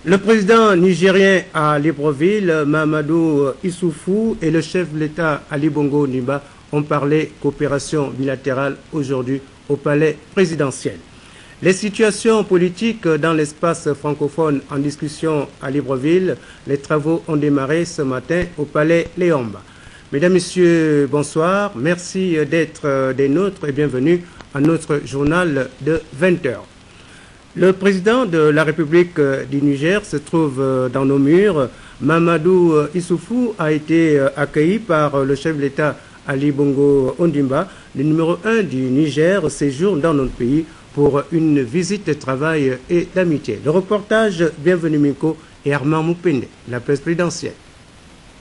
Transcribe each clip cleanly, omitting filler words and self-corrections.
Le président nigérien à Libreville, Mahamadou Issoufou, et le chef de l'État Ali Bongo Ondimba ont parlé coopération bilatérale aujourd'hui au palais présidentiel. Les situations politiques dans l'espace francophone en discussion à Libreville, les travaux ont démarré ce matin au palais Léomba. Mesdames, Messieurs, bonsoir. Merci d'être des nôtres et bienvenue à notre journal de 20h. Le président de la République du Niger se trouve dans nos murs. Mahamadou Issoufou a été accueilli par le chef de l'État Ali Bongo Ondimba. Le numéro 1 du Niger séjourne dans notre pays pour une visite de travail et d'amitié. Le reportage Bienvenue Miko et Armand Moupende, la presse présidentielle.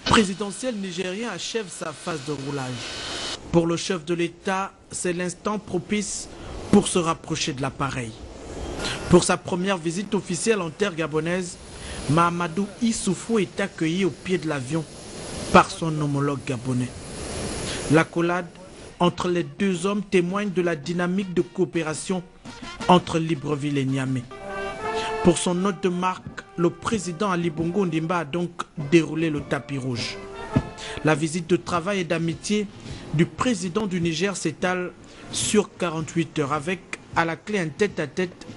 Le présidentiel nigérien achève sa phase de roulage. Pour le chef de l'État, c'est l'instant propice pour se rapprocher de l'appareil. Pour sa première visite officielle en terre gabonaise, Mahamadou Issoufou est accueilli au pied de l'avion par son homologue gabonais. L'accolade entre les deux hommes témoigne de la dynamique de coopération entre Libreville et Niamey. Pour son note de marque, le président Ali Bongo Ondimba a donc déroulé le tapis rouge. La visite de travail et d'amitié du président du Niger s'étale sur 48 heures avec à la clé un tête-à-tête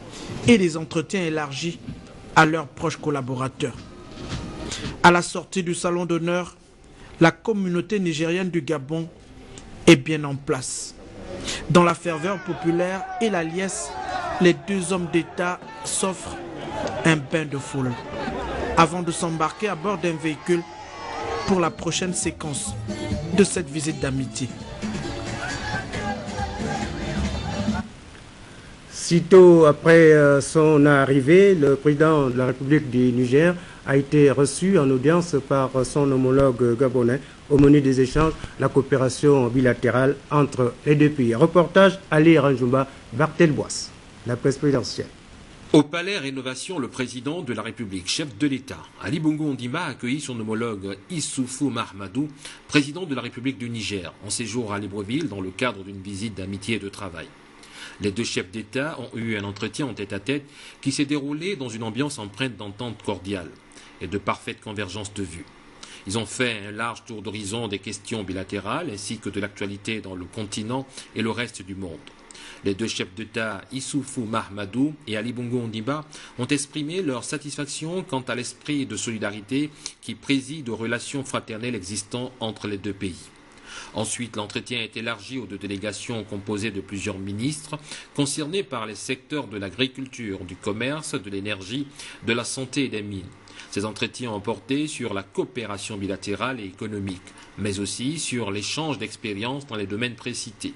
et des entretiens élargis à leurs proches collaborateurs. À la sortie du salon d'honneur, la communauté nigérienne du Gabon est bien en place. Dans la ferveur populaire et la liesse, les deux hommes d'État s'offrent un bain de foule avant de s'embarquer à bord d'un véhicule pour la prochaine séquence de cette visite d'amitié. Sitôt après son arrivée, le président de la République du Niger a été reçu en audience par son homologue gabonais. Au menu des échanges, la coopération bilatérale entre les deux pays. Reportage Ali Ranjoumba, Barthelbois, la presse présidentielle. Au palais Rénovation, le président de la République, chef de l'État, Ali Bongo Ondimba a accueilli son homologue Issoufou Mahamadou, président de la République du Niger, en séjour à Libreville dans le cadre d'une visite d'amitié et de travail. Les deux chefs d'État ont eu un entretien en tête-à-tête qui s'est déroulé dans une ambiance empreinte d'entente cordiale et de parfaite convergence de vues. Ils ont fait un large tour d'horizon des questions bilatérales ainsi que de l'actualité dans le continent et le reste du monde. Les deux chefs d'État, Issoufou Mahamadou et Ali Bongo Ondimba, ont exprimé leur satisfaction quant à l'esprit de solidarité qui préside aux relations fraternelles existant entre les deux pays. Ensuite, l'entretien est élargi aux deux délégations composées de plusieurs ministres concernés par les secteurs de l'agriculture, du commerce, de l'énergie, de la santé et des mines. Ces entretiens ont porté sur la coopération bilatérale et économique, mais aussi sur l'échange d'expériences dans les domaines précités.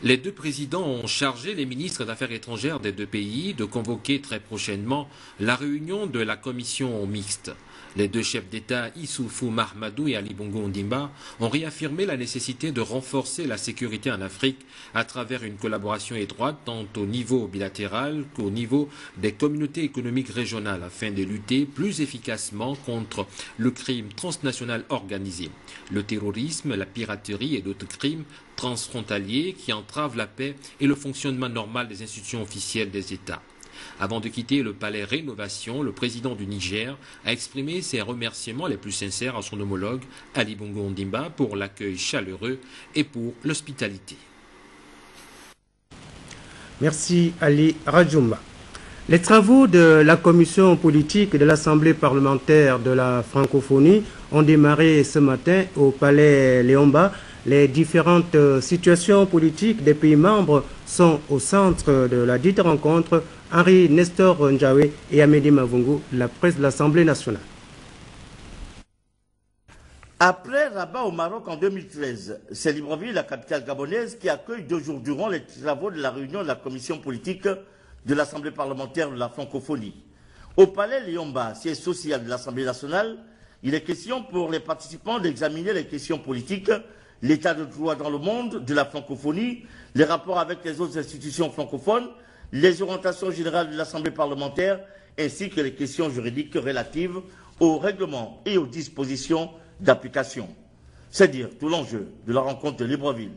Les deux présidents ont chargé les ministres d'Affaires étrangères des deux pays de convoquer très prochainement la réunion de la commission mixte. Les deux chefs d'État, Issoufou Mahamadou et Ali Bongo Ondimba, ont réaffirmé la nécessité de renforcer la sécurité en Afrique à travers une collaboration étroite tant au niveau bilatéral qu'au niveau des communautés économiques régionales afin de lutter plus efficacement contre le crime transnational organisé, le terrorisme, la piraterie et d'autres crimes transfrontaliers qui entravent la paix et le fonctionnement normal des institutions officielles des États. Avant de quitter le palais Rénovation, le président du Niger a exprimé ses remerciements les plus sincères à son homologue Ali Bongo Ondimba pour l'accueil chaleureux et pour l'hospitalité. Merci Ali Ranjoumba. Les travaux de la commission politique de l'Assemblée parlementaire de la francophonie ont démarré ce matin au palais Léomba. Les différentes situations politiques des pays membres sont au centre de la dite rencontre. Henri Nestor Njawe et Amédée Mavungu, la presse de l'Assemblée nationale. Après Rabat au Maroc en 2013, c'est Libreville, la capitale gabonaise, qui accueille 2 jours durant les travaux de la réunion de la commission politique de l'Assemblée parlementaire de la francophonie. Au palais Léomba, siège social de l'Assemblée nationale, il est question pour les participants d'examiner les questions politiques, l'état de droit dans le monde de la francophonie, les rapports avec les autres institutions francophones, les orientations générales de l'Assemblée parlementaire, ainsi que les questions juridiques relatives au règlement et aux dispositions d'application. C'est dire tout l'enjeu de la rencontre de Libreville.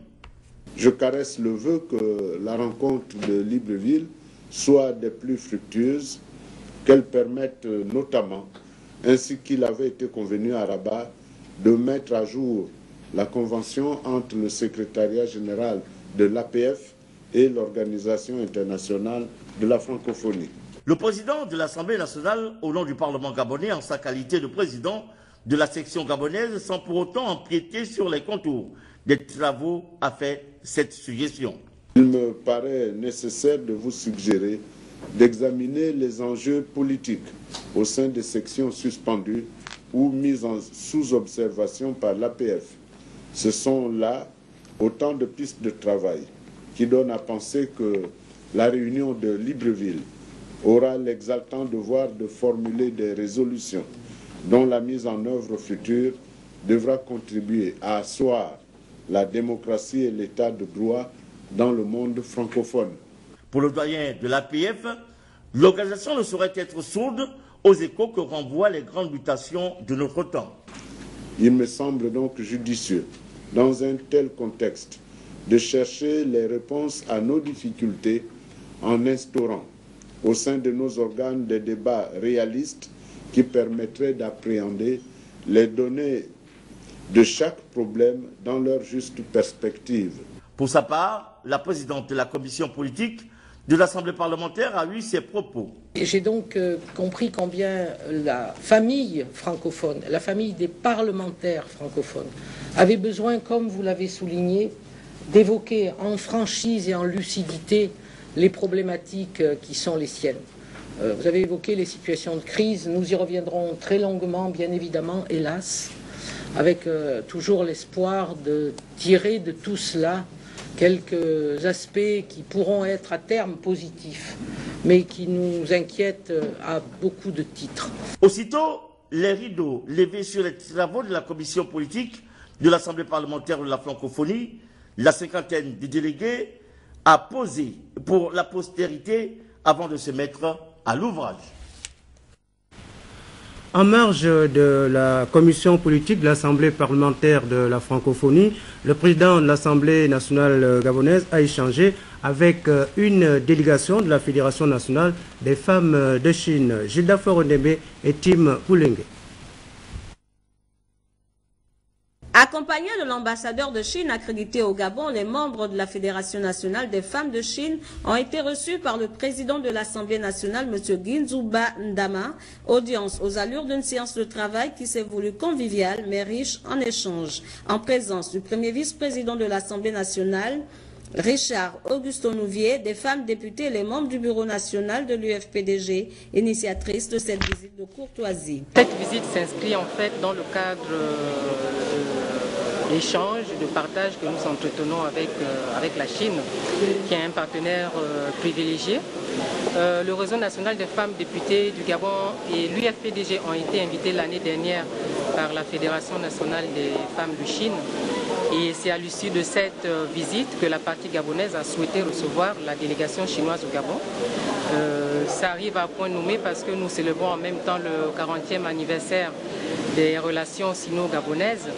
Je caresse le vœu que la rencontre de Libreville soit des plus fructueuses, qu'elles permettent notamment, ainsi qu'il avait été convenu à Rabat, de mettre à jour la convention entre le secrétariat général de l'APF et l'Organisation internationale de la francophonie. Le président de l'Assemblée nationale, au nom du Parlement gabonais, en sa qualité de président de la section gabonaise, sans pour autant empiéter sur les contours des travaux, a fait cette suggestion. Il me paraît nécessaire de vous suggérer d'examiner les enjeux politiques au sein des sections suspendues ou mises sous observation par l'APF. Ce sont là autant de pistes de travail qui donnent à penser que la réunion de Libreville aura l'exaltant devoir de formuler des résolutions dont la mise en œuvre future devra contribuer à asseoir la démocratie et l'état de droit dans le monde francophone. Pour le doyen de l'APF, l'organisation ne saurait être sourde aux échos que renvoient les grandes mutations de notre temps. Il me semble donc judicieux, dans un tel contexte, de chercher les réponses à nos difficultés en instaurant au sein de nos organes des débats réalistes qui permettraient d'appréhender les données de chaque problème dans leur juste perspective. Pour sa part, la présidente de la commission politique de l'Assemblée parlementaire a eu ses propos. J'ai donc compris combien la famille francophone, la famille des parlementaires francophones, avait besoin, comme vous l'avez souligné, d'évoquer en franchise et en lucidité les problématiques qui sont les siennes. Vous avez évoqué les situations de crise, nous y reviendrons très longuement, bien évidemment, hélas, avec toujours l'espoir de tirer de tout cela quelques aspects qui pourront être à terme positifs, mais qui nous inquiètent à beaucoup de titres. Aussitôt, les rideaux levés sur les travaux de la commission politique de l'Assemblée parlementaire de la francophonie, la cinquantaine de délégués a posé pour la postérité avant de se mettre à l'ouvrage. En marge de la commission politique de l'Assemblée parlementaire de la francophonie, le président de l'Assemblée nationale gabonaise a échangé avec une délégation de la Fédération nationale des femmes de Chine, Gilda Foronebe et Tim Poulengue. Accompagnés de l'ambassadeur de Chine accrédité au Gabon, les membres de la Fédération nationale des femmes de Chine ont été reçus par le président de l'Assemblée nationale, M. Ginzuba Ndama. Audience aux allures d'une séance de travail qui s'est voulue conviviale mais riche en échanges. En présence du premier vice-président de l'Assemblée nationale, Richard Augusto Nouvier, des femmes députées et les membres du bureau national de l'UFPDG, initiatrice de cette visite de courtoisie. Cette visite s'inscrit en fait dans le cadre d'échange, de partage que nous entretenons avec la Chine, qui est un partenaire privilégié. Le réseau national des femmes députées du Gabon et l'UFPDG ont été invités l'année dernière par la Fédération nationale des femmes de Chine. Et c'est à l'issue de cette visite que la partie gabonaise a souhaité recevoir la délégation chinoise au Gabon. Ça arrive à point nommé parce que nous célébrons en même temps le 40e anniversaire des relations sino-gabonaises.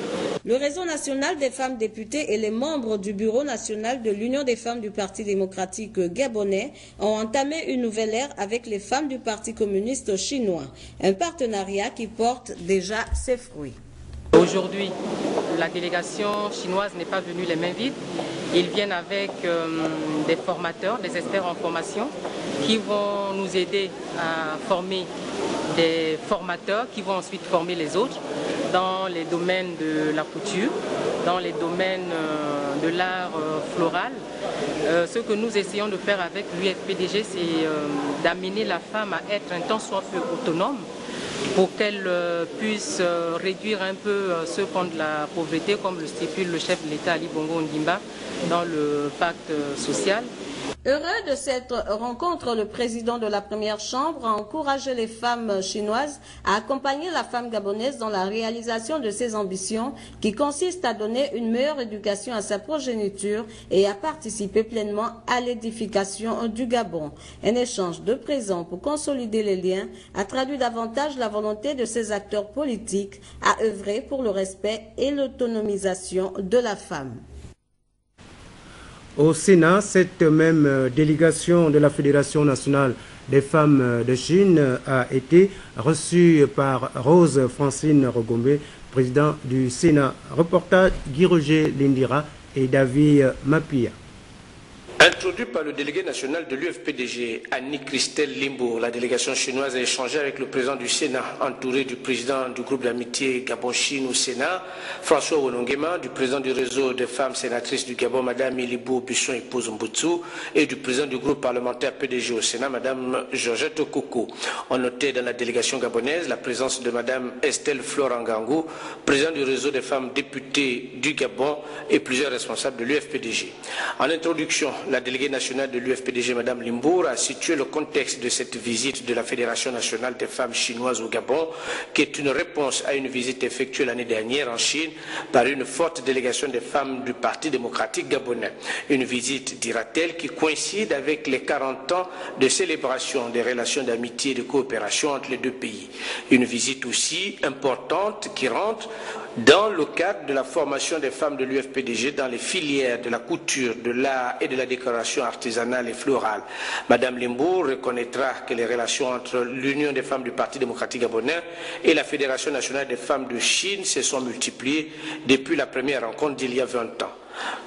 Le réseau national des femmes députées et les membres du bureau national de l'Union des femmes du Parti démocratique gabonais ont entamé une nouvelle ère avec les femmes du Parti communiste chinois. Un partenariat qui porte déjà ses fruits. Aujourd'hui, la délégation chinoise n'est pas venue les mains vides. Ils viennent avec des formateurs, des experts en formation qui vont nous aider à former des formateurs qui vont ensuite former les autres dans les domaines de la couture, dans les domaines de l'art floral. Ce que nous essayons de faire avec l'UFPDG, c'est d'amener la femme à être un tant soit peu autonome, pour qu'elle puisse réduire un peu ce pont de la pauvreté, comme le stipule le chef de l'État Ali Bongo Ondimba dans le pacte social. Heureux de cette rencontre, le président de la première chambre a encouragé les femmes chinoises à accompagner la femme gabonaise dans la réalisation de ses ambitions qui consistent à donner une meilleure éducation à sa progéniture et à participer pleinement à l'édification du Gabon. Un échange de présents pour consolider les liens a traduit davantage la volonté de ces acteurs politiques à œuvrer pour le respect et l'autonomisation de la femme. Au Sénat, cette même délégation de la Fédération nationale des femmes de Chine a été reçu par Rose Francine Rogombe, président du Sénat. Reportage Guy Roger Lindira et David Mapia. Introduit par le délégué national de l'UFPDG, Annie-Christelle Limbourg, la délégation chinoise a échangé avec le président du Sénat, entouré du président du groupe d'amitié Gabon-Chine au Sénat, François Wolongema, du président du réseau des femmes sénatrices du Gabon, Mme Ilibou Busson Ipozumbutsu, et du président du groupe parlementaire PDG au Sénat, Mme Georgette Koko. On notait dans la délégation gabonaise la présence de Mme Estelle Florangangou, président du réseau des femmes députées du Gabon, et plusieurs responsables de l'UFPDG. En introduction, la déléguée nationale de l'UFPDG, Mme Limbourg, a situé le contexte de cette visite de la Fédération nationale des femmes chinoises au Gabon, qui est une réponse à une visite effectuée l'année dernière en Chine par une forte délégation des femmes du Parti démocratique gabonais. Une visite, dira-t-elle, qui coïncide avec les 40 ans de célébration des relations d'amitié et de coopération entre les deux pays. Une visite aussi importante qui rentre dans le cadre de la formation des femmes de l'UFPDG dans les filières de la couture, de l'art et de la décoration artisanale et florale. Madame Limbourg reconnaîtra que les relations entre l'Union des femmes du Parti démocratique gabonais et la Fédération nationale des femmes de Chine se sont multipliées depuis la première rencontre d'il y a 20 ans.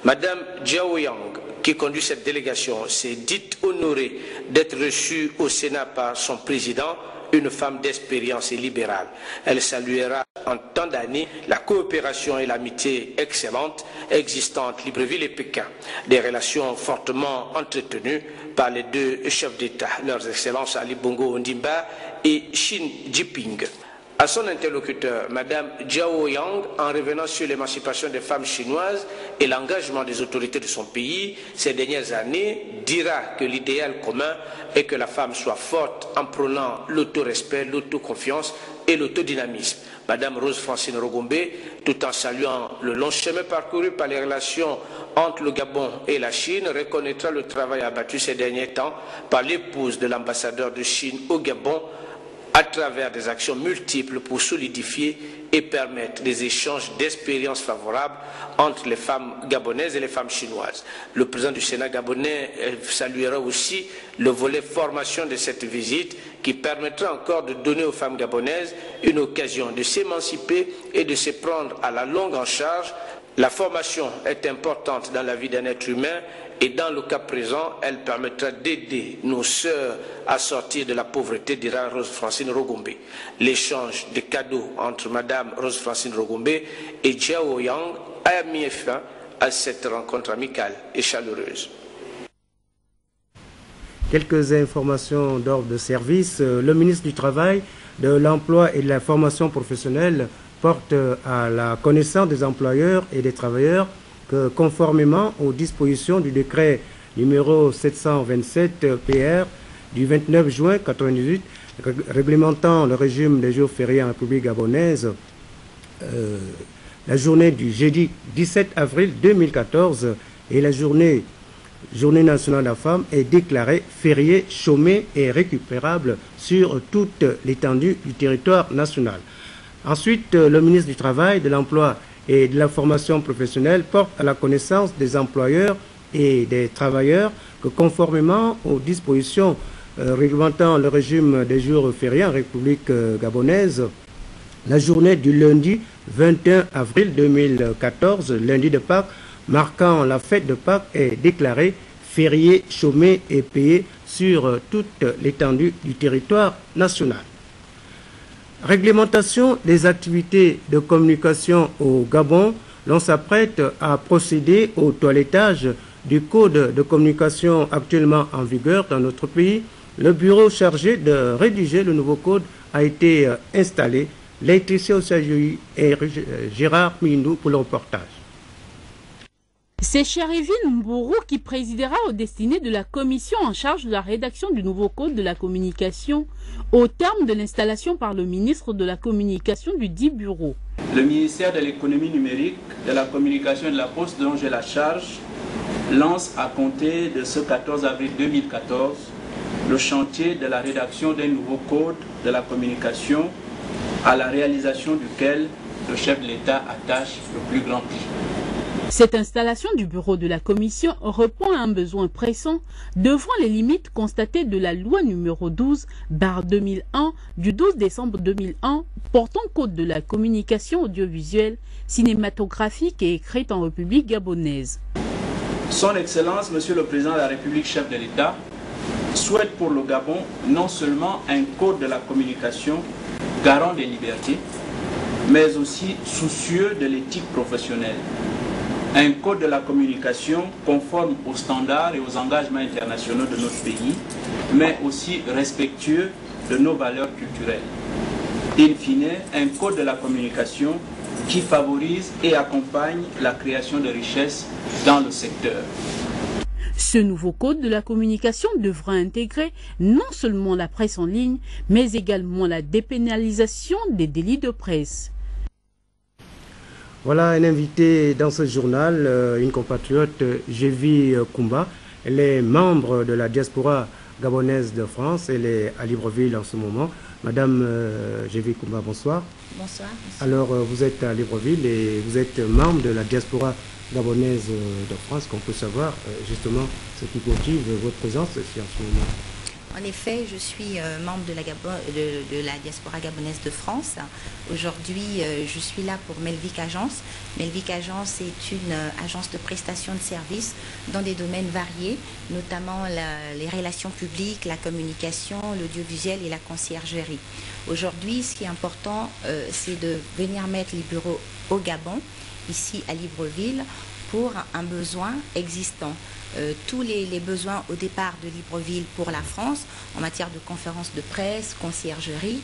Madame Jiao Yang, qui conduit cette délégation, s'est dite honorée d'être reçue au Sénat par son président, une femme d'expérience et libérale. Elle saluera en tant d'années la coopération et l'amitié excellente existant entre Libreville et Pékin, des relations fortement entretenues par les deux chefs d'État, leurs excellences Ali Bongo Ondimba et Xi Jinping. À son interlocuteur, Mme Jiao Yang, en revenant sur l'émancipation des femmes chinoises et l'engagement des autorités de son pays ces dernières années, dira que l'idéal commun est que la femme soit forte en prônant l'autorespect, l'autoconfiance et l'autodynamisme. Mme Rose Francine Rogombe, tout en saluant le long chemin parcouru par les relations entre le Gabon et la Chine, reconnaîtra le travail abattu ces derniers temps par l'épouse de l'ambassadeur de Chine au Gabon, à travers des actions multiples pour solidifier et permettre des échanges d'expériences favorables entre les femmes gabonaises et les femmes chinoises. Le président du Sénat gabonais saluera aussi le volet formation de cette visite qui permettra encore de donner aux femmes gabonaises une occasion de s'émanciper et de se prendre à la longue en charge. La formation est importante dans la vie d'un être humain et dans le cas présent, elle permettra d'aider nos sœurs à sortir de la pauvreté, dira Rose Francine Rogombe. L'échange de cadeaux entre Mme Rose Francine Rogombe et Jiao Yang a mis fin à cette rencontre amicale et chaleureuse. Quelques informations d'ordre de service. Le ministre du Travail, de l'Emploi et de la Formation professionnelle porte à la connaissance des employeurs et des travailleurs que, conformément aux dispositions du décret numéro 727 PR du 29 juin 1998, réglementant le régime des jours fériés en République gabonaise, la journée du jeudi 17 avril 2014 et la journée nationale de la femme est déclarée fériée, chômée et récupérable sur toute l'étendue du territoire national. Ensuite, le ministre du Travail, de l'Emploi et de la Formation professionnelle porte à la connaissance des employeurs et des travailleurs que, conformément aux dispositions réglementant le régime des jours fériés en République gabonaise, la journée du lundi 21 avril 2014, lundi de Pâques, marquant la fête de Pâques, est déclarée fériée, chômée et payée sur toute l'étendue du territoire national. Réglementation des activités de communication au Gabon. L'on s'apprête à procéder au toilettage du code de communication actuellement en vigueur dans notre pays. Le bureau chargé de rédiger le nouveau code a été installé. Laetitia Osajoui et Gérard Mindou pour le reportage. C'est Cherivine Mbourou qui présidera aux destinées de la commission en charge de la rédaction du nouveau code de la communication au terme de l'installation par le ministre de la Communication du dit bureau. Le ministère de l'économie numérique, de la communication et de la poste dont j'ai la charge lance à compter de ce 14 avril 2014 le chantier de la rédaction d'un nouveau code de la communication à la réalisation duquel le chef de l'État attache le plus grand prix. Cette installation du bureau de la commission répond à un besoin pressant devant les limites constatées de la loi numéro 12/2001 du 12 décembre 2001 portant code de la communication audiovisuelle, cinématographique et écrite en République gabonaise. Son Excellence, Monsieur le Président de la République, chef de l'État, souhaite pour le Gabon non seulement un code de la communication garant des libertés, mais aussi soucieux de l'éthique professionnelle. Un code de la communication conforme aux standards et aux engagements internationaux de notre pays, mais aussi respectueux de nos valeurs culturelles. In fine, un code de la communication qui favorise et accompagne la création de richesses dans le secteur. Ce nouveau code de la communication devra intégrer non seulement la presse en ligne, mais également la dépénalisation des délits de presse. Voilà un invité dans ce journal, une compatriote, Jevi Kumba. Elle est membre de la diaspora gabonaise de France. Elle est à Libreville en ce moment. Madame Jevi Kumba, bonsoir. Bonsoir. Alors, vous êtes à Libreville et vous êtes membre de la diaspora gabonaise de France. Qu'on peut savoir justement ce qui motive votre présence ici en ce moment. En effet, je suis membre de la diaspora gabonaise de France. Aujourd'hui, je suis là pour Melvic Agence. Melvic Agence est une agence de prestation de services dans des domaines variés, notamment les relations publiques, la communication, l'audiovisuel et la conciergerie. Aujourd'hui, ce qui est important, c'est de venir mettre les bureaux au Gabon, ici à Libreville, pour un besoin existant. Tous les besoins au départ de Libreville pour la France en matière de conférences de presse, conciergerie.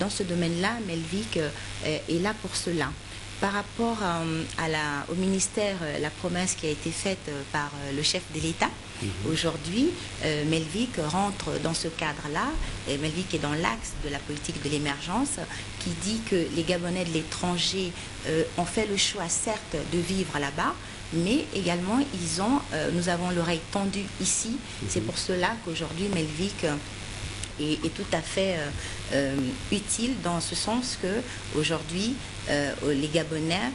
Dans ce domaine-là, Melvic est là pour cela. Par rapport au ministère, la promesse qui a été faite par le chef de l'État, aujourd'hui, Melvic rentre dans ce cadre-là. Melvic est dans l'axe de la politique de l'émergence qui dit que les Gabonais de l'étranger ont fait le choix, certes, de vivre là-bas, mais également nous avons l'oreille tendue ici. C'est pour cela qu'aujourd'hui Melvic est tout à fait utile dans ce sens que aujourd'hui les Gabonais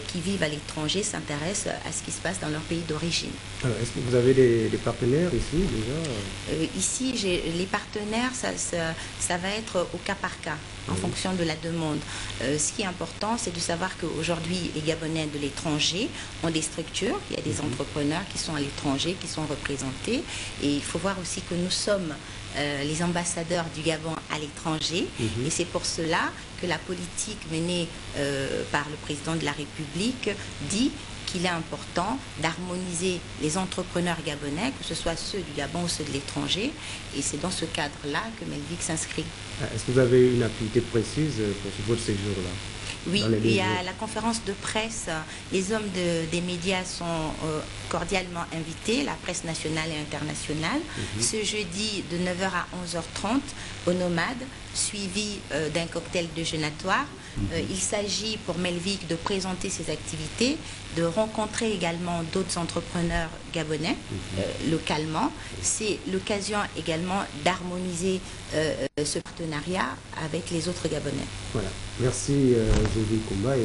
qui vivent à l'étranger s'intéressent à ce qui se passe dans leur pays d'origine. Alors, est-ce que vous avez des partenaires ici déjà Ici, les partenaires, ça va être au cas par cas, en fonction de la demande. Ce qui est important, c'est de savoir qu'aujourd'hui, les Gabonais de l'étranger ont des structures. Il y a des entrepreneurs qui sont à l'étranger, qui sont représentés. Et il faut voir aussi que nous sommes les ambassadeurs du Gabon à l'étranger. Et c'est pour cela que la politique menée par le président de la République dit qu'il est important d'harmoniser les entrepreneurs gabonais, que ce soit ceux du Gabon ou ceux de l'étranger. Et c'est dans ce cadre-là que Melvic s'inscrit. Est-ce que vous avez une activité précise pour votre séjour-là? Oui, il y a la conférence de presse. Les hommes des médias sont cordialement invités, la presse nationale et internationale, ce jeudi de 9h à 11h30 au Nomade, suivi d'un cocktail déjeunatoire. Il s'agit pour Melvic de présenter ses activités, de rencontrer également d'autres entrepreneurs gabonais localement. C'est l'occasion également d'harmoniser ce partenariat avec les autres Gabonais. Voilà. Merci Jevi Kumba et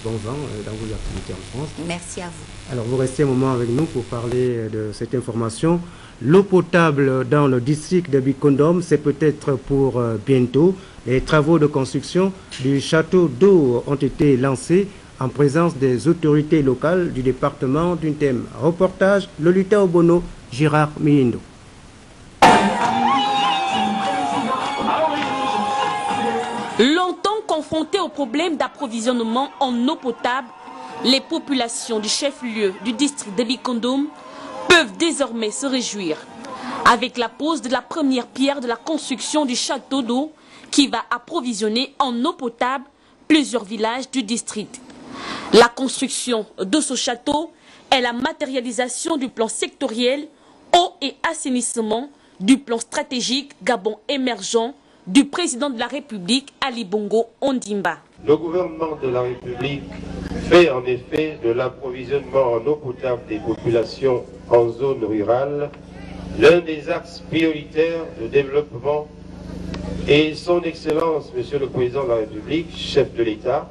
bon vent dans vos activités en France. Merci à vous. Alors vous restez un moment avec nous pour parler de cette information. L'eau potable dans le district de Bikondom, c'est peut-être pour bientôt. Les travaux de construction du château d'eau ont été lancés en présence des autorités locales du département d'un thème. Reportage, Lolita Obono, Gérard Miindo. Longtemps confrontés au problème d'approvisionnement en eau potable, les populations du chef-lieu du district de Bikondom peuvent désormais se réjouir avec la pose de la première pierre de la construction du château d'eau qui va approvisionner en eau potable plusieurs villages du district. La construction de ce château est la matérialisation du plan sectoriel eau et assainissement du plan stratégique Gabon émergent du président de la République Ali Bongo Ondimba. Le gouvernement de la République fait en effet de l'approvisionnement en eau potable des populations en zone rurale l'un des axes prioritaires de développement et son Excellence, Monsieur le Président de la République, chef de l'État,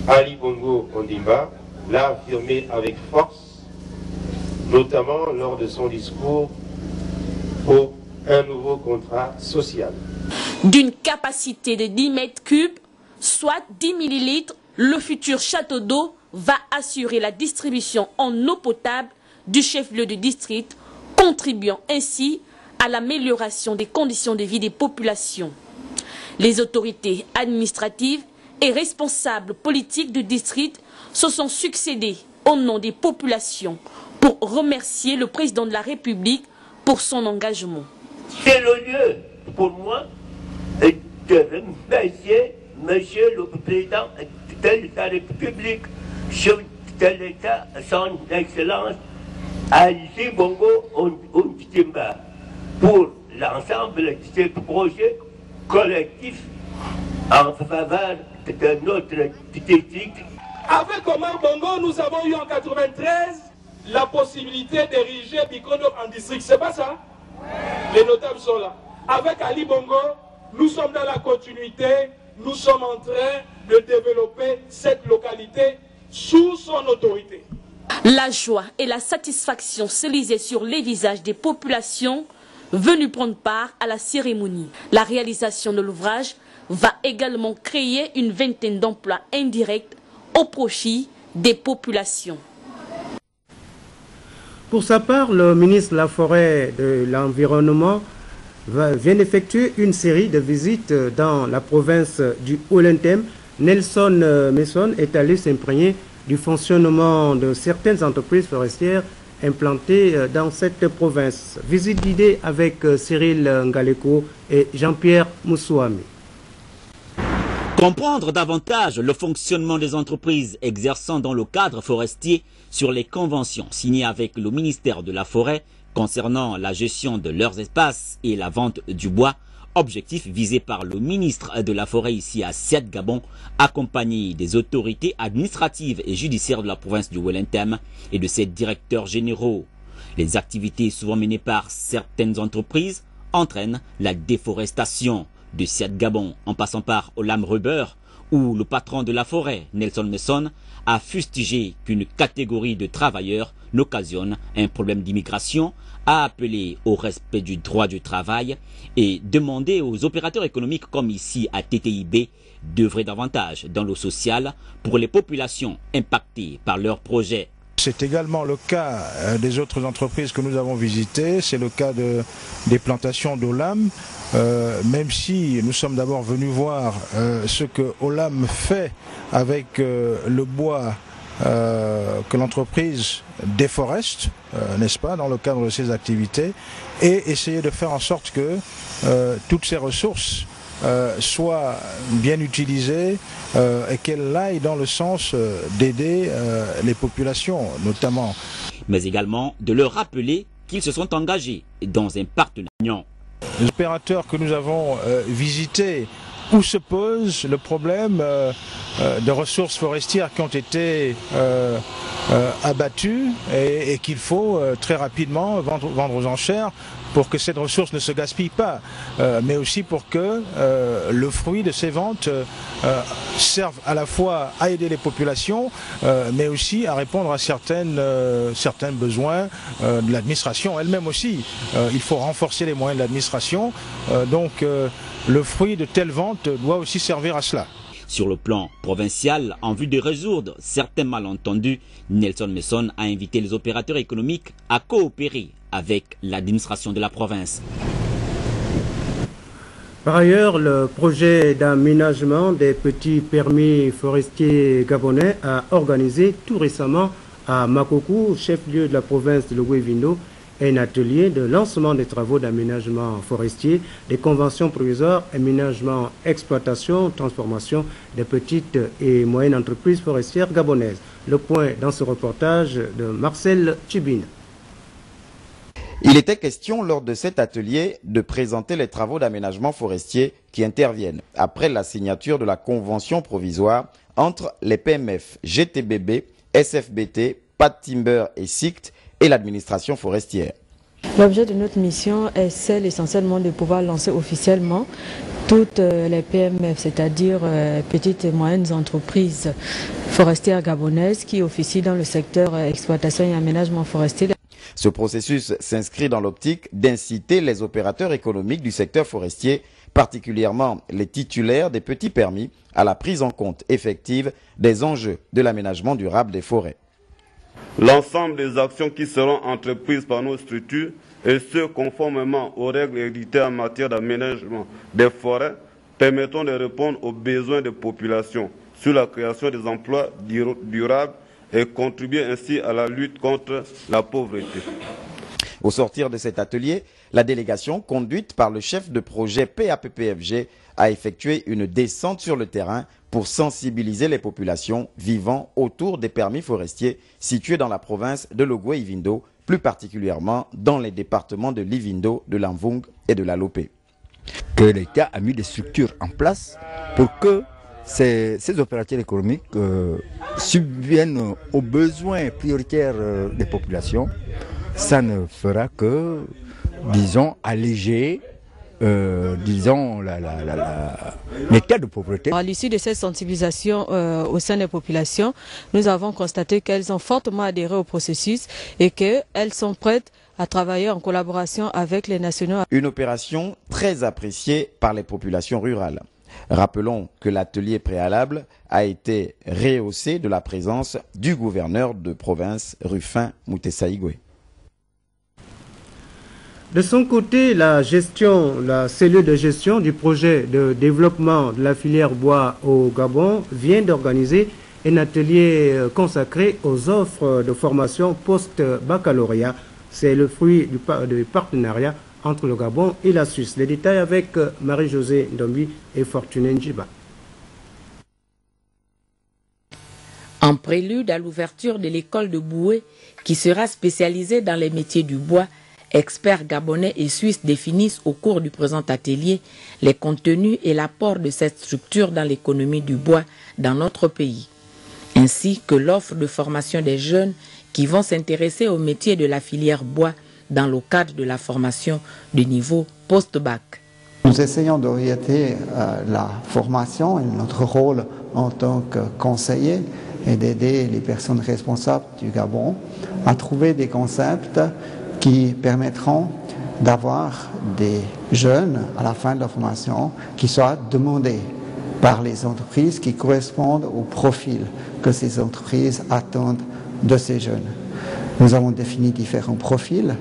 Ali Bongo Ondimba, l'a affirmé avec force, notamment lors de son discours pour un nouveau contrat social. D'une capacité de 10 mètres cubes, soit 10 millilitres, le futur château d'eau va assurer la distribution en eau potable du chef-lieu du district, contribuant ainsi à l'amélioration des conditions de vie des populations. Les autorités administratives et responsables politiques du district se sont succédés au nom des populations pour remercier le président de la République pour son engagement. C'est le lieu pour moi de remercier Monsieur le Président de la République, chef de l'État, son Excellence Ali Bongo Ondimba, pour l'ensemble de ces projets collectifs en faveur de notre district. Avec Omar Bongo, nous avons eu en 1993 la possibilité d'ériger Bikondo en district. C'est pas ça? Les notables sont là. Avec Ali Bongo, nous sommes dans la continuité. Nous sommes en train de développer cette localité sous son autorité. La joie et la satisfaction se lisaient sur les visages des populations venues prendre part à la cérémonie. La réalisation de l'ouvrage va également créer une vingtaine d'emplois indirects au profit des populations. Pour sa part, le ministre de la Forêt et de l'Environnement vient d'effectuer une série de visites dans la province du Haut-Lentem. Nelson Messon est allé s'imprégner du fonctionnement de certaines entreprises forestières implantées dans cette province. Visite guidée avec Cyril Ngaleko et Jean-Pierre Moussouami. Comprendre davantage le fonctionnement des entreprises exerçant dans le cadre forestier sur les conventions signées avec le ministère de la Forêt concernant la gestion de leurs espaces et la vente du bois, objectif visé par le ministre de la Forêt ici à Siad Gabon, accompagné des autorités administratives et judiciaires de la province du Haut-Lentem et de ses directeurs généraux. Les activités souvent menées par certaines entreprises entraînent la déforestation de Siad Gabon, en passant par Olam Rubber, où le patron de la forêt, Nelson Messon, a fustigé qu'une catégorie de travailleurs n'occasionne un problème d'immigration, a appelé au respect du droit du travail et demandé aux opérateurs économiques comme ici à TTIB d'œuvrer davantage dans le social pour les populations impactées par leurs projets. C'est également le cas des autres entreprises que nous avons visitées, c'est le cas des plantations d'Olam, même si nous sommes d'abord venus voir ce que Olam fait avec le bois que l'entreprise déforeste, n'est-ce pas, dans le cadre de ses activités, et essayer de faire en sorte que toutes ces ressources soient bien utilisées et qu'elles aillent dans le sens d'aider les populations, notamment. Mais également de leur rappeler qu'ils se sont engagés dans un partenariat. Les opérateurs que nous avons visités, où se pose le problème de ressources forestières qui ont été abattues et qu'il faut très rapidement vendre aux enchères pour que cette ressource ne se gaspille pas, mais aussi pour que le fruit de ces ventes serve à la fois à aider les populations, mais aussi à répondre à certains besoins de l'administration elle-même aussi. Il faut renforcer les moyens de l'administration, donc le fruit de telles ventes doit aussi servir à cela. Sur le plan provincial, en vue de résoudre certains malentendus, Nelson Messon a invité les opérateurs économiques à coopérer avec l'administration de la province. Par ailleurs, le projet d'aménagement des petits permis forestiers gabonais a organisé tout récemment à Makokou, chef-lieu de la province de l'Ouévindo, un atelier de lancement des travaux d'aménagement forestier, des conventions provisoires, aménagement, exploitation, transformation des petites et moyennes entreprises forestières gabonaises. Le point dans ce reportage de Marcel Tchibine. Il était question lors de cet atelier de présenter les travaux d'aménagement forestier qui interviennent après la signature de la convention provisoire entre les PMF, GTBB, SFBT, Pat Timber et SICT et l'administration forestière. L'objet de notre mission est celle essentiellement de pouvoir lancer officiellement toutes les PMF, c'est-à-dire petites et moyennes entreprises forestières gabonaises qui officient dans le secteur exploitation et aménagement forestier. Ce processus s'inscrit dans l'optique d'inciter les opérateurs économiques du secteur forestier, particulièrement les titulaires des petits permis, à la prise en compte effective des enjeux de l'aménagement durable des forêts. L'ensemble des actions qui seront entreprises par nos structures, et ce conformément aux règles édictées en matière d'aménagement des forêts, permettront de répondre aux besoins des populations sur la création des emplois durables et contribuer ainsi à la lutte contre la pauvreté. Au sortir de cet atelier, la délégation conduite par le chef de projet PAPPFG a effectué une descente sur le terrain pour sensibiliser les populations vivant autour des permis forestiers situés dans la province de Logoué-Ivindo, plus particulièrement dans les départements de l'Ivindo, de l'Amvung et de la Lopé. Que l'État a mis des structures en place pour que ces opérateurs économiques subviennent aux besoins prioritaires des populations. Ça ne fera que, disons, alléger l'état de pauvreté. À l'issue de cette sensibilisation au sein des populations, nous avons constaté qu'elles ont fortement adhéré au processus et qu'elles sont prêtes à travailler en collaboration avec les nationaux. Une opération très appréciée par les populations rurales. Rappelons que l'atelier préalable a été rehaussé de la présence du gouverneur de province Rufin Moutessaïgoué. De son côté, la cellule de gestion du projet de développement de la filière bois au Gabon vient d'organiser un atelier consacré aux offres de formation post-baccalauréat. C'est le fruit du partenariat entre le Gabon et la Suisse. Les détails avec Marie-Josée Ndombi et Fortuné Njiba. En prélude à l'ouverture de l'école de Boué, qui sera spécialisée dans les métiers du bois, experts gabonais et suisses définissent au cours du présent atelier les contenus et l'apport de cette structure dans l'économie du bois dans notre pays, ainsi que l'offre de formation des jeunes qui vont s'intéresser aux métiers de la filière bois dans le cadre de la formation du niveau post-bac. Nous essayons d'orienter la formation et notre rôle en tant que conseiller et d'aider les personnes responsables du Gabon à trouver des concepts qui permettront d'avoir des jeunes à la fin de la formation qui soient demandés par les entreprises qui correspondent au profil que ces entreprises attendent de ces jeunes. Nous avons défini différents profils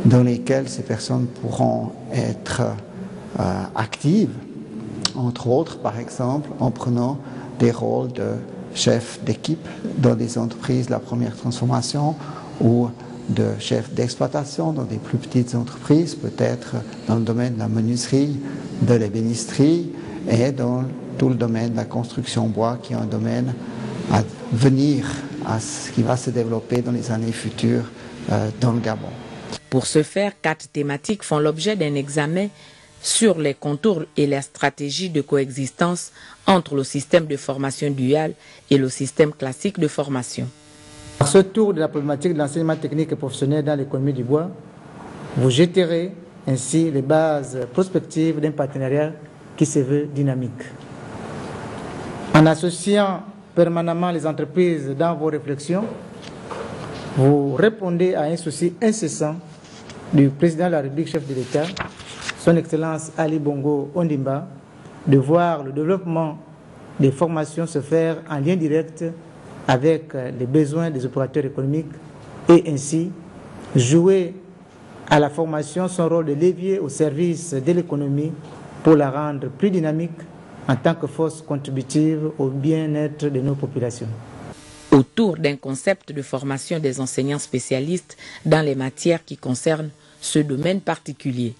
dans lesquels ces personnes pourront être actives, entre autres, par exemple, en prenant des rôles de chef d'équipe dans des entreprises de la première transformation ou de chef d'exploitation dans des plus petites entreprises, peut-être dans le domaine de la menuiserie, de l'ébénisterie et dans tout le domaine de la construction bois, qui est un domaine à venir, qui va se développer dans les années futures dans le Gabon. Pour ce faire, 4 thématiques font l'objet d'un examen sur les contours et les stratégies de coexistence entre le système de formation dual et le système classique de formation. Par ce tour de la problématique de l'enseignement technique et professionnel dans l'économie du bois, vous jeterez ainsi les bases prospectives d'un partenariat qui se veut dynamique. En associant permanemment les entreprises dans vos réflexions, vous répondez à un souci incessant du président de la République, chef de l'État, son Excellence Ali Bongo Ondimba, de voir le développement des formations se faire en lien direct avec les besoins des opérateurs économiques et ainsi jouer à la formation son rôle de levier au service de l'économie pour la rendre plus dynamique en tant que force contributive au bien-être de nos populations. Autour d'un concept de formation des enseignants spécialistes dans les matières qui concernent ce domaine particulier.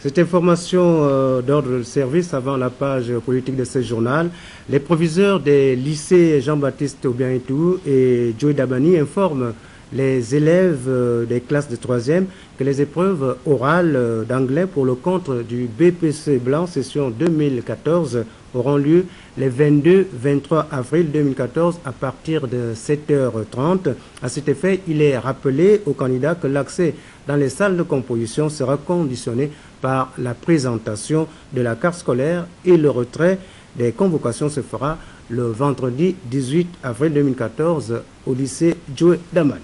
Cette information d'ordre de service avant la page politique de ce journal. Les proviseurs des lycées Jean-Baptiste Obianetou et Joey Dabani informent les élèves des classes de 3e que les épreuves orales d'anglais pour le compte du BPC Blanc session 2014 auront lieu les 22-23 avril 2014 à partir de 7h30. À cet effet, il est rappelé aux candidats que l'accès dans les salles de composition sera conditionné par la présentation de la carte scolaire et le retrait des convocations se fera le vendredi 18 avril 2014 au lycée Djoué Damani.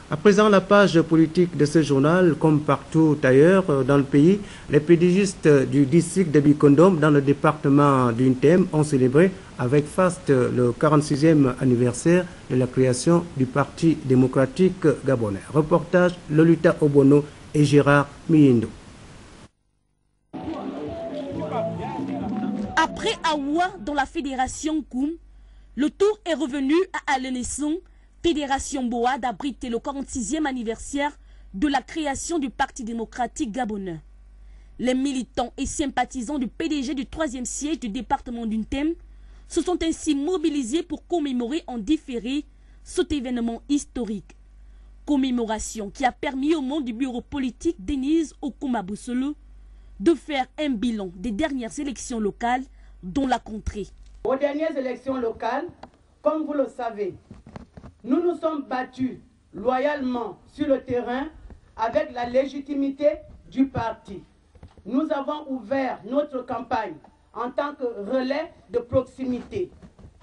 À présent, la page politique de ce journal, comme partout ailleurs dans le pays, les pédigistes du district de Bikondom, dans le département d'Untem, ont célébré avec faste le 46e anniversaire de la création du Parti démocratique gabonais. Reportage Lolita Obono et Gérard Miyindo. Après Awa dans la fédération Koum, le tour est revenu à Alenesson, fédération Boa, d'abriter le 46e anniversaire de la création du Parti démocratique gabonais. Les militants et sympathisants du PDG du 3e siège du département d'Untem se sont ainsi mobilisés pour commémorer en différé cet événement historique. Commémoration qui a permis au monde du bureau politique Denise Okoumaboussolo de faire un bilan des dernières élections locales dans la contrée. Aux dernières élections locales, comme vous le savez, nous nous sommes battus loyalement sur le terrain avec la légitimité du parti. Nous avons ouvert notre campagne en tant que relais de proximité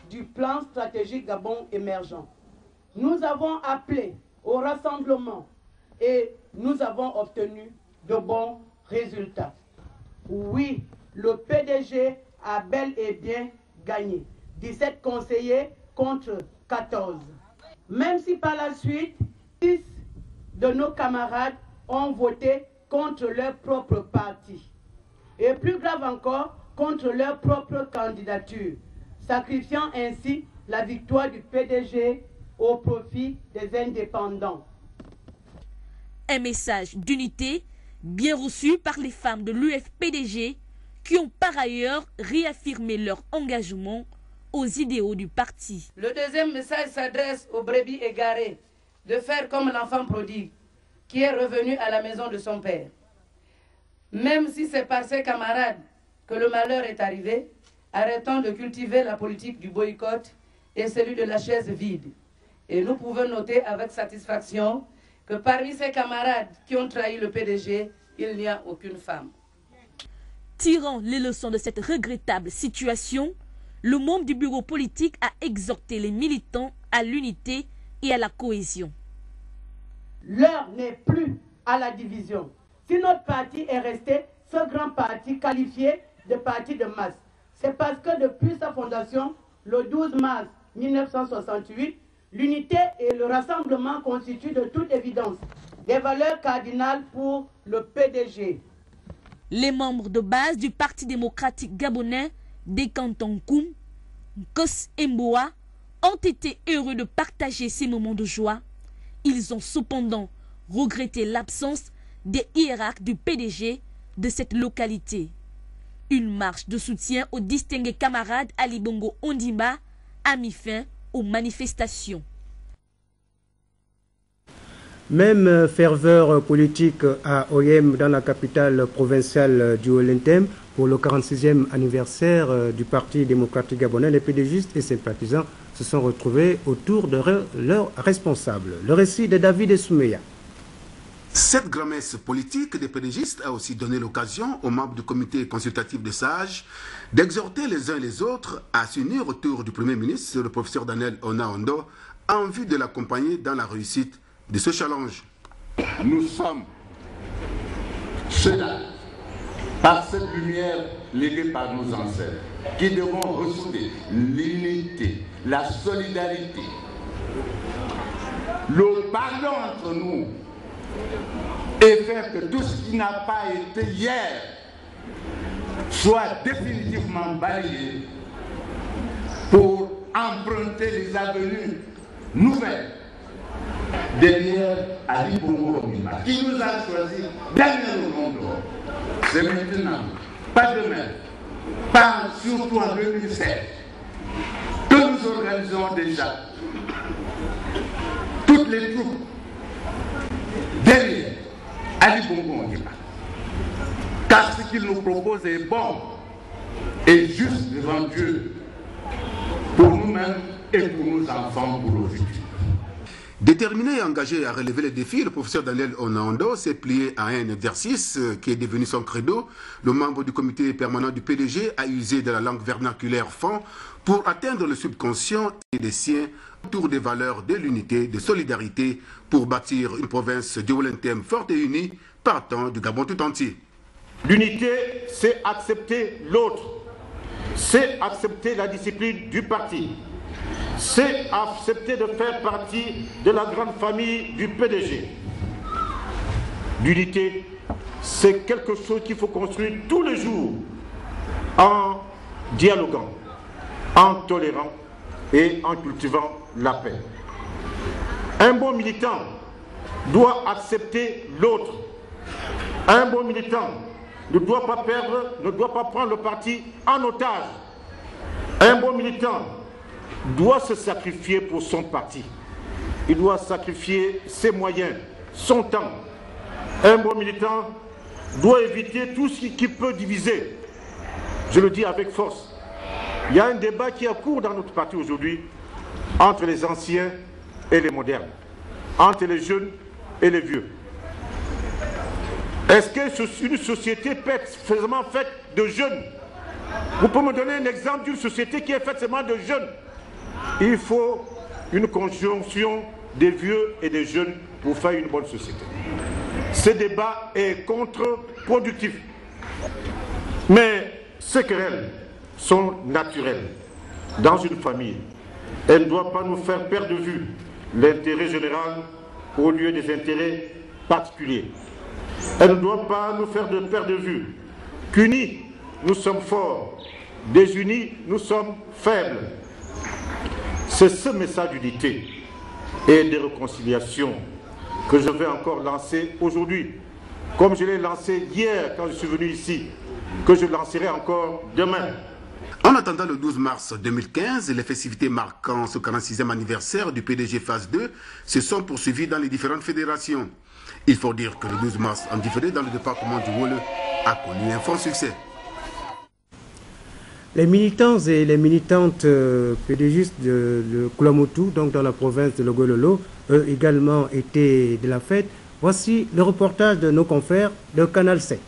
du plan stratégique Gabon émergent. Nous avons appelé au rassemblement et nous avons obtenu de bons résultats. Oui, le PDG a bel et bien gagné. 17 conseillers contre 14. Même si par la suite, 6 de nos camarades ont voté contre leur propre parti. Et plus grave encore, contre leur propre candidature, sacrifiant ainsi la victoire du PDG au profit des indépendants. Un message d'unité bien reçu par les femmes de l'UFPDG qui ont par ailleurs réaffirmé leur engagement aux idéaux du parti. Le deuxième message s'adresse aux brebis égarées de faire comme l'enfant prodigue qui est revenu à la maison de son père. Même si c'est par ses camarades que le malheur est arrivé, arrêtons de cultiver la politique du boycott et celui de la chaise vide. Et nous pouvons noter avec satisfaction que parmi ces camarades qui ont trahi le PDG, il n'y a aucune femme. Tirant les leçons de cette regrettable situation, le membre du bureau politique a exhorté les militants à l'unité et à la cohésion. L'heure n'est plus à la division. Si notre parti est resté ce grand parti qualifié de parti de masse, c'est parce que depuis sa fondation, le 12 mars 1968, l'unité et le rassemblement constituent de toute évidence des valeurs cardinales pour le PDG. Les membres de base du Parti démocratique gabonais des cantons Koum, Kos et Mboa ont été heureux de partager ces moments de joie. Ils ont cependant regretté l'absence des hiérarques du PDG de cette localité. Une marche de soutien aux distingués camarades Ali Bongo Ondimba a mis fin aux manifestations. Même ferveur politique à Oyem, dans la capitale provinciale du Haut-Lentem, pour le 46e anniversaire du Parti démocratique gabonais. Les pédégistes et sympathisants se sont retrouvés autour de leurs responsables. Le récit de David Soumeya. Cette grand-messe politique des pédégistes a aussi donné l'occasion aux membres du comité consultatif des sages d'exhorter les uns et les autres à s'unir autour du Premier ministre, le professeur Daniel Ona-Ondo, en vue de l'accompagner dans la réussite de ce challenge. Nous sommes ceux-là, par cette lumière léguée par nos ancêtres, qui devons ressouder l'unité, la solidarité, le pardon entre nous, et faire que tout ce qui n'a pas été hier soit définitivement balayé pour emprunter les avenues nouvelles derrière Ali Bongo Ondimba, qui nous a choisi derrière le monde. C'est maintenant, pas demain, pas surtout en 2016, que nous organisons déjà toutes les troupes derrière Ali Bongo Ondimba. Car ce qu'il nous propose est bon. et juste devant Dieu, pour nous-mêmes et pour nos enfants, pour le futur. Déterminé et engagé à relever les défis, le professeur Daniel Onando s'est plié à un exercice qui est devenu son credo. Le membre du comité permanent du PDG a usé de la langue vernaculaire fond pour atteindre le subconscient et des siens autour des valeurs de l'unité, de solidarité, pour bâtir une province du Wellington forte et unie, partant du Gabon tout entier. L'unité, c'est accepter l'autre, c'est accepter la discipline du parti. C'est accepter de faire partie de la grande famille du PDG. L'unité, c'est quelque chose qu'il faut construire tous les jours en dialoguant, en tolérant et en cultivant la paix. Un bon militant doit accepter l'autre. Un bon militant ne doit pas perdre, ne doit pas prendre le parti en otage. Un bon militant doit se sacrifier pour son parti. Il doit sacrifier ses moyens, son temps. Un bon militant doit éviter tout ce qui peut diviser. Je le dis avec force. Il y a un débat qui est court dans notre parti aujourd'hui entre les anciens et les modernes, entre les jeunes et les vieux. Est-ce qu'une société peut être seulement faite de jeunes? Vous pouvez me donner un exemple d'une société qui est faite seulement de jeunes? Il faut une conjonction des vieux et des jeunes pour faire une bonne société. Ce débat est contre-productif. Mais ces querelles sont naturelles dans une famille. Elle ne doit pas nous faire perdre de vue l'intérêt général au lieu des intérêts particuliers. Elle ne doit pas nous faire perdre de vue qu'unis, nous sommes forts, désunis, nous sommes faibles. C'est ce message d'unité et de réconciliation que je vais encore lancer aujourd'hui, comme je l'ai lancé hier quand je suis venu ici, que je lancerai encore demain. En attendant le 12 mars 2015, les festivités marquant ce 46e anniversaire du PDG phase 2 se sont poursuivies dans les différentes fédérations. Il faut dire que le 12 mars en différé dans le département du Wole a connu un fort succès. Les militants et les militantes pédégistes de Kulamotu, donc dans la province de Logololo, eux également étaient de la fête. Voici le reportage de nos confrères de Canal 7.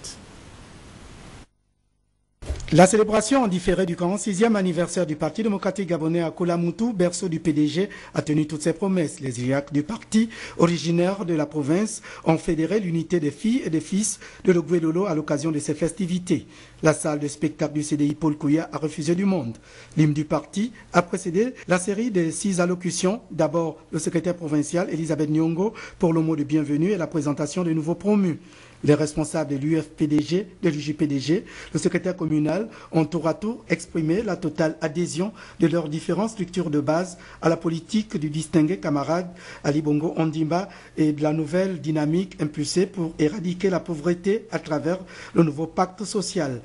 La célébration en différé du 46e anniversaire du Parti démocratique gabonais à Kulamotu, berceau du PDG, a tenu toutes ses promesses. Les IAC du parti, originaires de la province, ont fédéré l'unité des filles et des fils de Logololo à l'occasion de ces festivités. La salle de spectacle du CDI Paul Kouya a refusé du monde. L'hymne du parti a précédé la série de 6 allocutions. D'abord, le secrétaire provincial Elisabeth Nyongo pour le mot de bienvenue et la présentation des nouveaux promus. Les responsables de l'UFPDG, de l'UJPDG, le secrétaire communal ont tour à tour exprimé la totale adhésion de leurs différentes structures de base à la politique du distingué camarade Ali Bongo Ondimba et de la nouvelle dynamique impulsée pour éradiquer la pauvreté à travers le nouveau pacte social.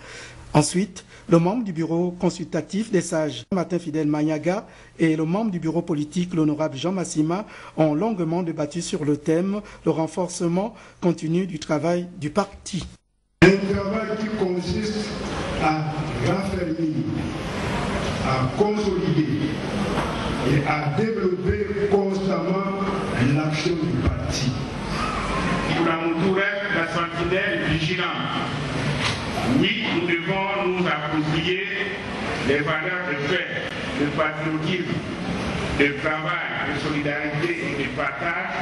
Ensuite, le membre du bureau consultatif des sages, Martin Fidel Manyaga, et le membre du bureau politique, l'honorable Jean Massima, ont longuement débattu sur le thème « Le renforcement continu du travail du parti ». Un travail qui consiste à raffermir, à consolider et à développer constamment l'action du parti. Kulamotu reste la sentinelle vigilante. Oui, nous devons nous approprier les valeurs de paix, de patriotisme, de travail, de solidarité et de partage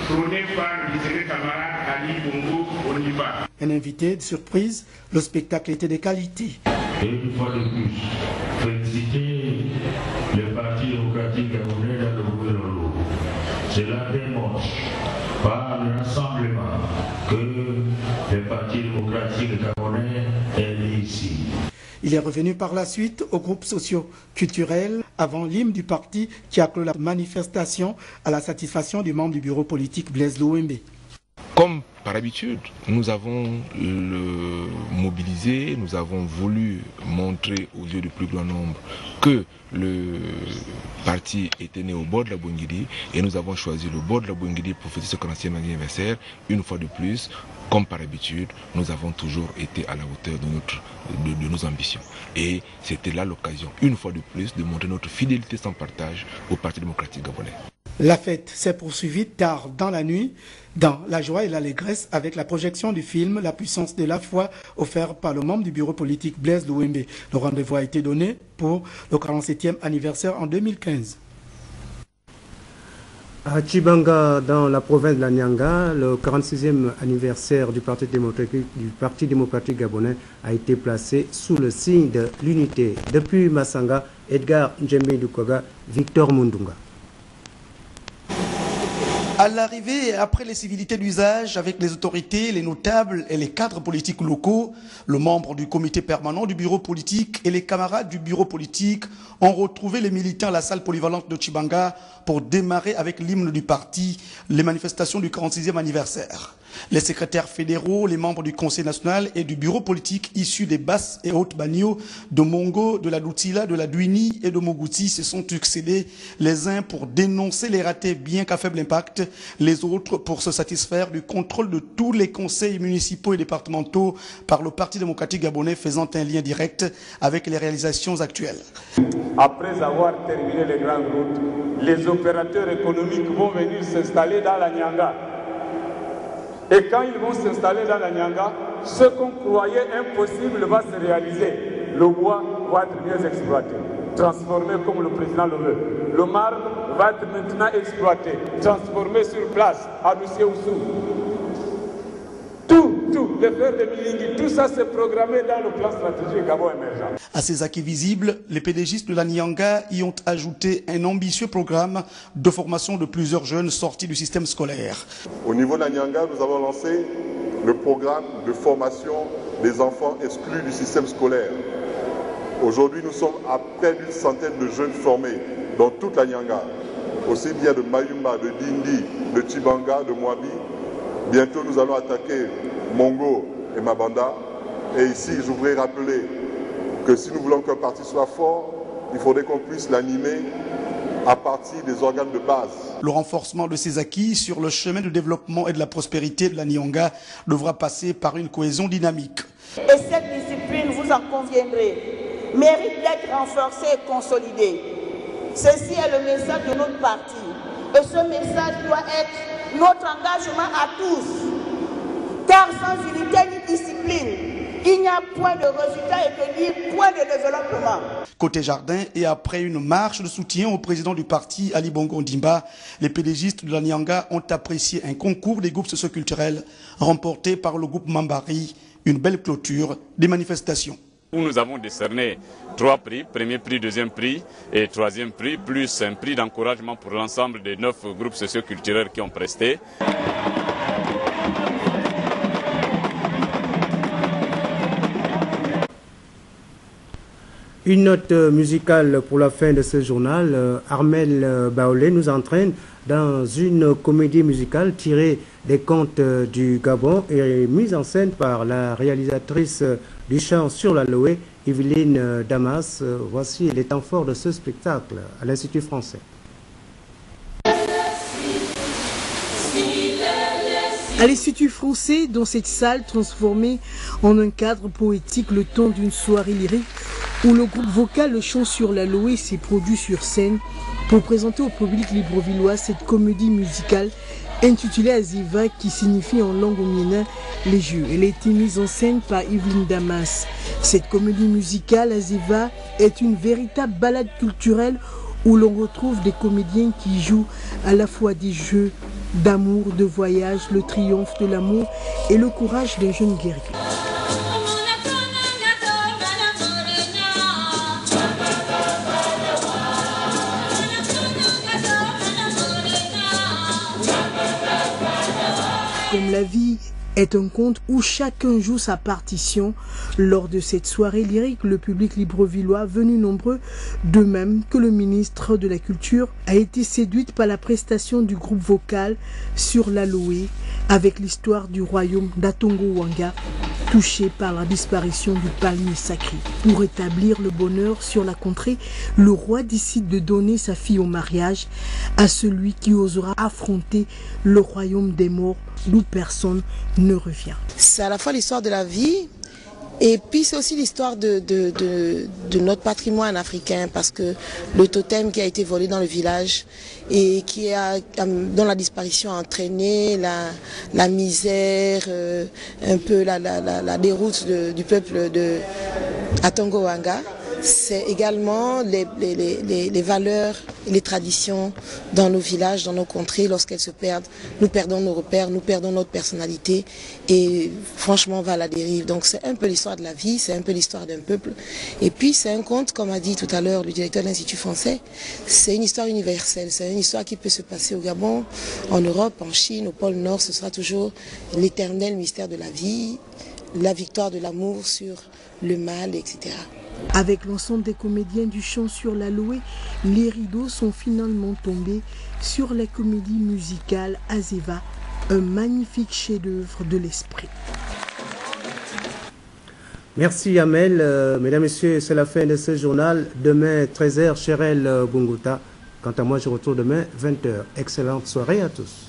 prônées par le distingué camarade Ali Bongo Ondimba. Un invité de surprise, le spectacle était de qualité. Et une fois de plus, féliciter le Parti démocratique gabonais dans le gouvernement. Cela démontre par le rassemblement que le Parti démocratique gabonais est né ici. Il est revenu par la suite au groupe socio-culturel avant l'hymne du parti qui a clos la manifestation à la satisfaction du membre du bureau politique Blaise Louembe. Comme par habitude, nous avons mobilisé, nous avons voulu montrer aux yeux du plus grand nombre que le parti était né au bord de la Bouingidi et nous avons choisi le bord de la Bouingidi pour fêter ce 40e anniversaire. Une fois de plus, comme par habitude, nous avons toujours été à la hauteur de nos ambitions. Et c'était là l'occasion, une fois de plus, de montrer notre fidélité sans partage au Parti démocratique gabonais. La fête s'est poursuivie tard dans la nuit, dans la joie et l'allégresse, avec la projection du film La puissance de la foi, offert par le membre du bureau politique Blaise Louembe. Le rendez-vous a été donné pour le 47e anniversaire en 2015. À Tchibanga, dans la province de la Nyanga, le 46e anniversaire du Parti démocratique gabonais a été placé sous le signe de l'unité. Depuis Massanga, Edgar Njembe Dukoga, Victor Mundunga. À l'arrivée et après les civilités d'usage avec les autorités, les notables et les cadres politiques locaux, le membre du comité permanent du bureau politique et les camarades du bureau politique ont retrouvé les militants à la salle polyvalente de Tchibanga pour démarrer avec l'hymne du parti les manifestations du 46e anniversaire. Les secrétaires fédéraux, les membres du Conseil national et du bureau politique issus des basses et hautes banlieues de Mongo, de la Doutila, de la Douini et de Mogouti se sont succédés les uns pour dénoncer les ratés bien qu'à faible impact, les autres pour se satisfaire du contrôle de tous les conseils municipaux et départementaux par le Parti démocratique gabonais faisant un lien direct avec les réalisations actuelles. Après avoir terminé les grandes routes, les opérateurs économiques vont venir s'installer dans la Nyanga. Et quand ils vont s'installer dans la Nyanga, ce qu'on croyait impossible va se réaliser. Le bois va être mieux exploité, transformé comme le président le veut. Le marbre va être maintenant exploité, transformé sur place, à Doucé-Oussou. Tout, les fer de Milingui, tout ça c'est programmé dans le plan stratégique Gabon émergent. À ces acquis visibles, les pédégistes de la Nyanga y ont ajouté un ambitieux programme de formation de plusieurs jeunes sortis du système scolaire. Au niveau de la Nyanga, nous avons lancé le programme de formation des enfants exclus du système scolaire. Aujourd'hui, nous sommes à près d'une centaine de jeunes formés dans toute la Nyanga, aussi bien de Mayumba, de Dindi, de Tchibanga, de Mwabi. Bientôt, nous allons attaquer Mongo et Mabanda. Et ici, je voudrais rappeler que si nous voulons qu'un parti soit fort, il faudrait qu'on puisse l'animer à partir des organes de base. Le renforcement de ces acquis sur le chemin de développement et de la prospérité de la Nyanga devra passer par une cohésion dynamique. Et cette discipline, vous en conviendrez, mérite d'être renforcée et consolidée. Ceci est le message de notre parti. Et ce message doit être notre engagement à tous. Car sans unité ni discipline, il n'y a point de résultat et ni point de développement. Côté jardin, et après une marche de soutien au président du parti, Ali Bongo Ndimba, les pédégistes de la Nyanga ont apprécié un concours des groupes socioculturels remporté par le groupe Mambari, une belle clôture des manifestations. Nous avons décerné 3 prix, premier prix, deuxième prix et troisième prix, plus un prix d'encouragement pour l'ensemble des 9 groupes socioculturels qui ont presté. Une note musicale pour la fin de ce journal. Armel Baolé nous entraîne dans une comédie musicale tirée des contes du Gabon et mise en scène par la réalisatrice du chant sur l'Aloé, Evelyne Damas. Voici les temps forts de ce spectacle à l'Institut français. À l'Institut français, dans cette salle transformée en un cadre poétique le temps d'une soirée lyrique où le groupe vocal Le Chant sur l'Aloé s'est produit sur scène pour présenter au public librevillois cette comédie musicale intitulée Aziva qui signifie en langue omiena les jeux. Elle a été mise en scène par Evelyne Damas. Cette comédie musicale Aziva est une véritable balade culturelle où l'on retrouve des comédiens qui jouent à la fois des jeux d'amour, de voyage, le triomphe de l'amour et le courage d'un jeune guerrier. Comme la vie est un conte où chacun joue sa partition, lors de cette soirée lyrique, le public librevillois, venu nombreux, de même que le ministre de la Culture, a été séduite par la prestation du groupe vocal sur l'Aloé, avec l'histoire du royaume d'Atongo-Wanga, touché par la disparition du palmier sacré. Pour rétablir le bonheur sur la contrée, le roi décide de donner sa fille au mariage à celui qui osera affronter le royaume des morts d'où personne ne revient. C'est à la fois l'histoire de la vie, et puis c'est aussi l'histoire de notre patrimoine africain, parce que le totem qui a été volé dans le village et dont la disparition a entraîné la misère, un peu la déroute du peuple de Atongo-Wanga, c'est également les valeurs et les traditions dans nos villages, dans nos contrées. Lorsqu'elles se perdent, nous perdons nos repères, nous perdons notre personnalité et franchement on va à la dérive. Donc c'est un peu l'histoire de la vie, c'est un peu l'histoire d'un peuple. Et puis c'est un conte, comme a dit tout à l'heure le directeur de l'Institut français, c'est une histoire universelle, c'est une histoire qui peut se passer au Gabon, en Europe, en Chine, au pôle Nord. Ce sera toujours l'éternel mystère de la vie, la victoire de l'amour sur le mal, etc. Avec l'ensemble des comédiens du chant sur l'Aloé, les rideaux sont finalement tombés sur la comédie musicale Azeva, un magnifique chef-d'œuvre de l'esprit. Merci Amel. Mesdames, Messieurs, c'est la fin de ce journal. Demain, 13h, Chérel Bunguta. Quant à moi, je retourne demain, 20h. Excellente soirée à tous.